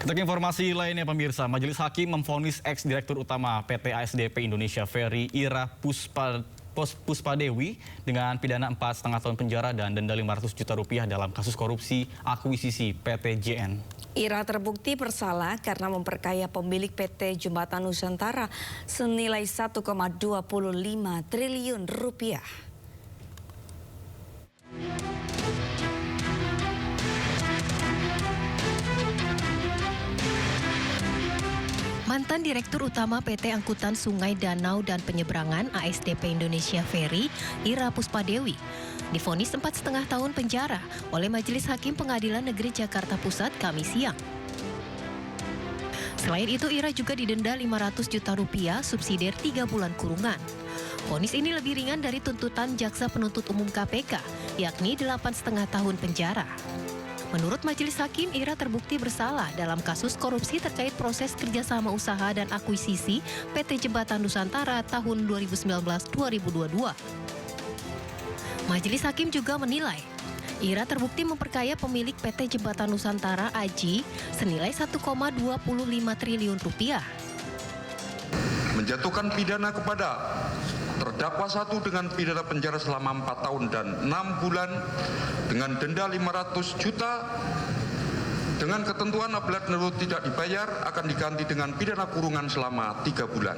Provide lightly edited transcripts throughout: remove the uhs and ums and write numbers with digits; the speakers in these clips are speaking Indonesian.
Kita ke informasi lainnya pemirsa, Majelis Hakim memvonis ex-direktur utama PT ASDP Indonesia Ferry Ira Puspadewi dengan pidana 4,5 tahun penjara dan denda 500 juta rupiah dalam kasus korupsi akuisisi PT JN. Ira terbukti bersalah karena memperkaya pemilik PT Jembatan Nusantara senilai 1,25 triliun rupiah. Mantan Direktur Utama PT Angkutan Sungai Danau dan Penyeberangan ASDP Indonesia Ferry, Ira Puspadewi, divonis 4,5 tahun penjara oleh Majelis Hakim Pengadilan Negeri Jakarta Pusat Kamis siang. Selain itu, Ira juga didenda 500 juta rupiah subsidiar 3 bulan kurungan. Vonis ini lebih ringan dari tuntutan Jaksa Penuntut Umum KPK, yakni 8,5 tahun penjara. Menurut Majelis Hakim, Ira terbukti bersalah dalam kasus korupsi terkait proses kerjasama usaha dan akuisisi PT Jembatan Nusantara tahun 2019-2022. Majelis Hakim juga menilai, Ira terbukti memperkaya pemilik PT Jembatan Nusantara AJI senilai 1,25 triliun rupiah. Menjatuhkan pidana kepada terdakwa 1 dengan pidana penjara selama 4 tahun dan 6 bulan dengan denda 500 juta dengan ketentuan apabila tersebut tidak dibayar akan diganti dengan pidana kurungan selama 3 bulan.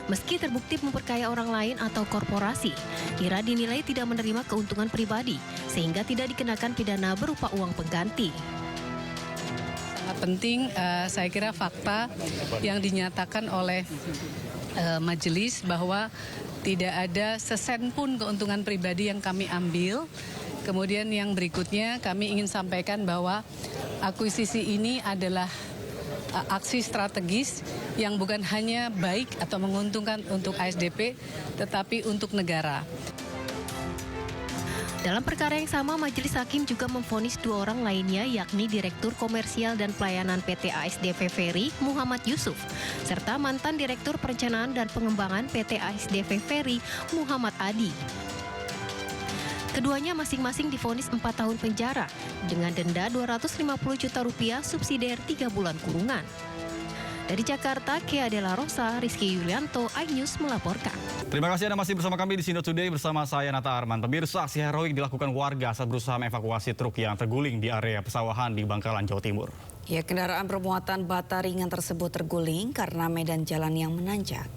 Meski terbukti memperkaya orang lain atau korporasi, Ira dinilai tidak menerima keuntungan pribadi sehingga tidak dikenakan pidana berupa uang pengganti. Sangat penting, saya kira fakta yang dinyatakan oleh majelis bahwa tidak ada sesen pun keuntungan pribadi yang kami ambil. Kemudian yang berikutnya kami ingin sampaikan bahwa akuisisi ini adalah aksi strategis yang bukan hanya baik atau menguntungkan untuk ASDP tetapi untuk negara. Dalam perkara yang sama, Majelis Hakim juga memvonis 2 orang lainnya, yakni Direktur Komersial dan Pelayanan PT ASDP Ferry, Muhammad Yusuf, serta mantan Direktur Perencanaan dan Pengembangan PT ASDP Ferry, Muhammad Adi. Keduanya masing-masing divonis 4 tahun penjara dengan denda 250 juta rupiah subsidiar 3 bulan kurungan. Dari Jakarta, Kea Dela Rosa, Rizky Yulianto, iNews melaporkan. Terima kasih Anda masih bersama kami di Sindo Today bersama saya Nata Arman. Pemirsa, aksi heroik dilakukan warga saat berusaha mengevakuasi truk yang terguling di area pesawahan di Bangkalan, Jawa Timur. Ya, kendaraan bermuatan bata ringan tersebut terguling karena medan jalan yang menanjak.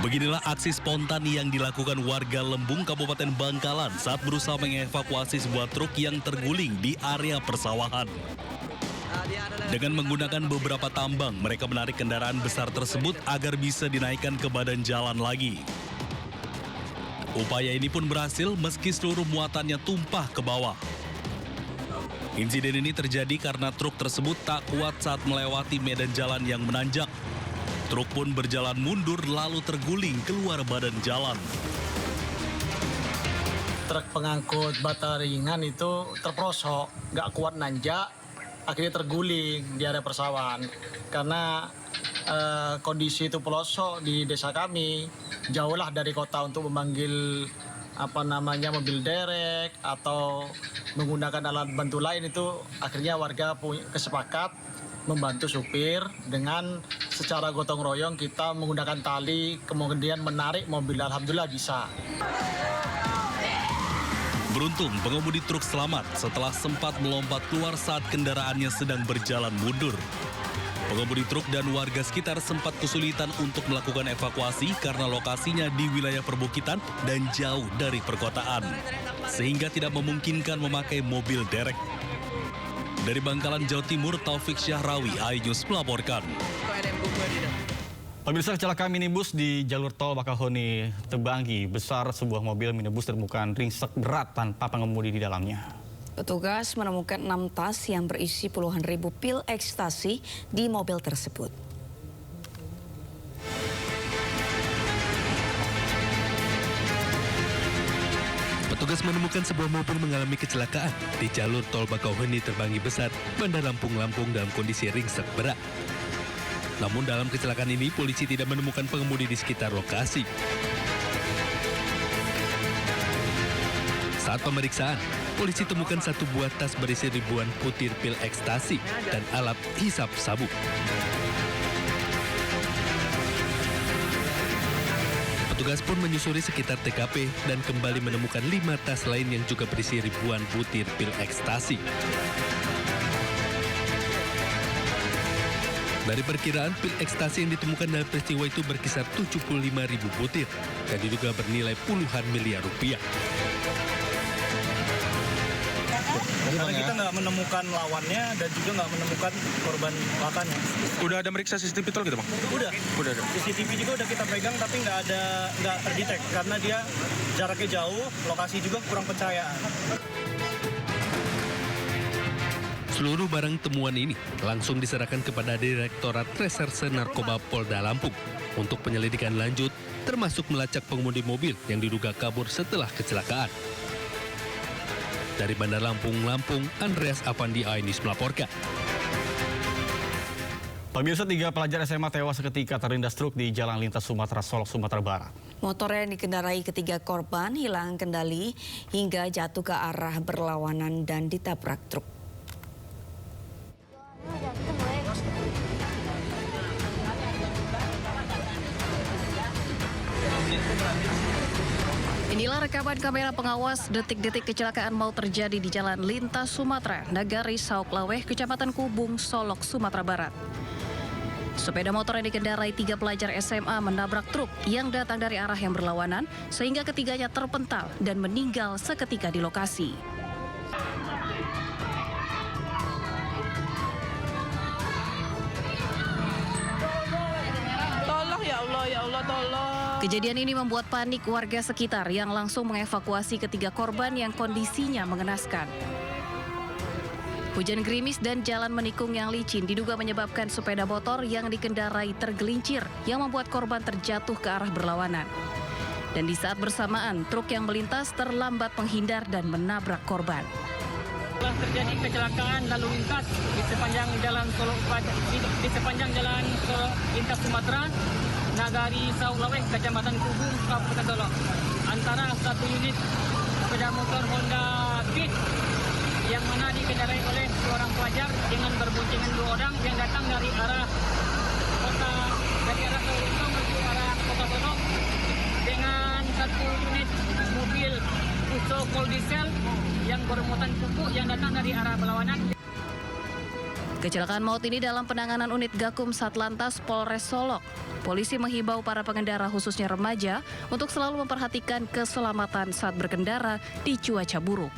Beginilah aksi spontan yang dilakukan warga Lembung, Kabupaten Bangkalan saat berusaha mengevakuasi sebuah truk yang terguling di area persawahan. Dengan menggunakan beberapa tambang, mereka menarik kendaraan besar tersebut agar bisa dinaikkan ke badan jalan lagi. Upaya ini pun berhasil meski seluruh muatannya tumpah ke bawah. Insiden ini terjadi karena truk tersebut tak kuat saat melewati medan jalan yang menanjak. Truk pun berjalan mundur lalu terguling keluar badan jalan. Truk pengangkut bata ringan itu terprosok, nggak kuat nanjak, akhirnya terguling di area persawahan. Karena kondisi itu pelosok di desa kami, jauhlah dari kota untuk memanggil mobil derek atau menggunakan alat bantu lain, itu akhirnya warga kesepakat membantu supir dengan secara gotong royong kita menggunakan tali kemudian menarik mobil. Alhamdulillah bisa. Beruntung pengemudi truk selamat setelah sempat melompat keluar saat kendaraannya sedang berjalan mundur. Pengemudi truk dan warga sekitar sempat kesulitan untuk melakukan evakuasi karena lokasinya di wilayah perbukitan dan jauh dari perkotaan, sehingga tidak memungkinkan memakai mobil derek. Dari Bangkalan, Jawa Timur, Taufik Syahrawi, iNews melaporkan. Pemirsa, kecelakaan minibus di jalur tol Bakauheni Tebanggi. Besar sebuah mobil minibus ditemukan ringsek berat tanpa pengemudi di dalamnya. Petugas menemukan 6 tas yang berisi puluhan ribu pil ekstasi di mobil tersebut. Petugas menemukan sebuah mobil mengalami kecelakaan di jalur tol Bakauheni Tebanggi Besar, Bandar Lampung dalam kondisi ringsek berat. Namun dalam kecelakaan ini, polisi tidak menemukan pengemudi di sekitar lokasi. Saat pemeriksaan, polisi temukan satu buah tas berisi ribuan butir pil ekstasi dan alat hisap sabu. Petugas pun menyusuri sekitar TKP dan kembali menemukan 5 tas lain yang juga berisi ribuan butir pil ekstasi. Dari perkiraan, pil ekstasi yang ditemukan dalam peristiwa itu berkisar 75.000 butir dan diduga bernilai puluhan miliar rupiah. Karena kita nggak menemukan lawannya dan juga nggak menemukan korban kecelakaan. Udah ada meriksa CCTV tol gitu, Bang? Udah ada. CCTV juga udah kita pegang tapi nggak terdetek karena dia jaraknya jauh, lokasi juga kurang percayaan. Seluruh barang temuan ini langsung diserahkan kepada Direktorat Reserse Narkoba Polda Lampung untuk penyelidikan lanjut, termasuk melacak pengemudi mobil yang diduga kabur setelah kecelakaan. Dari Bandar Lampung, Andreas Avandi, iNews melaporkan. Pemirsa, 3 pelajar SMA tewas seketika terlindas truk di Jalan Lintas Sumatera, Solok, Sumatera Barat. Motor yang dikendarai ketiga korban hilang kendali hingga jatuh ke arah berlawanan dan ditabrak truk. Inilah rekaman kamera pengawas detik-detik kecelakaan maut terjadi di Jalan Lintas Sumatera, Nagari Sauk Laweh, Kecamatan Kubung, Solok, Sumatera Barat. Sepeda motor yang dikendarai 3 pelajar SMA menabrak truk yang datang dari arah yang berlawanan sehingga ketiganya terpental dan meninggal seketika di lokasi. Tolong ya Allah, tolong. Kejadian ini membuat panik warga sekitar yang langsung mengevakuasi ketiga korban yang kondisinya mengenaskan. Hujan gerimis dan jalan menikung yang licin diduga menyebabkan sepeda motor yang dikendarai tergelincir yang membuat korban terjatuh ke arah berlawanan. Dan di saat bersamaan, truk yang melintas terlambat menghindar dan menabrak korban. Telah terjadi kecelakaan lalu lintas di sepanjang jalan lintas Sumatera, Nagari Sauk Laweh, Kecamatan Kubung, Kabupaten Solok, antara satu unit sepeda motor Honda Beat yang mana dikendarai oleh seorang pelajar dengan berboncengan 2 orang yang datang dari arah Solo menuju arah Kota Solok dengan satu unit mobil Fuso Cold Diesel yang bermuatan pupuk yang datang dari arah berlawanan. Kecelakaan maut ini dalam penanganan unit Gakum Satlantas Polres Solok. Polisi menghimbau para pengendara khususnya remaja untuk selalu memperhatikan keselamatan saat berkendara di cuaca buruk.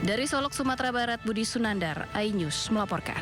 Dari Solok, Sumatera Barat, Budi Sunandar, iNews melaporkan.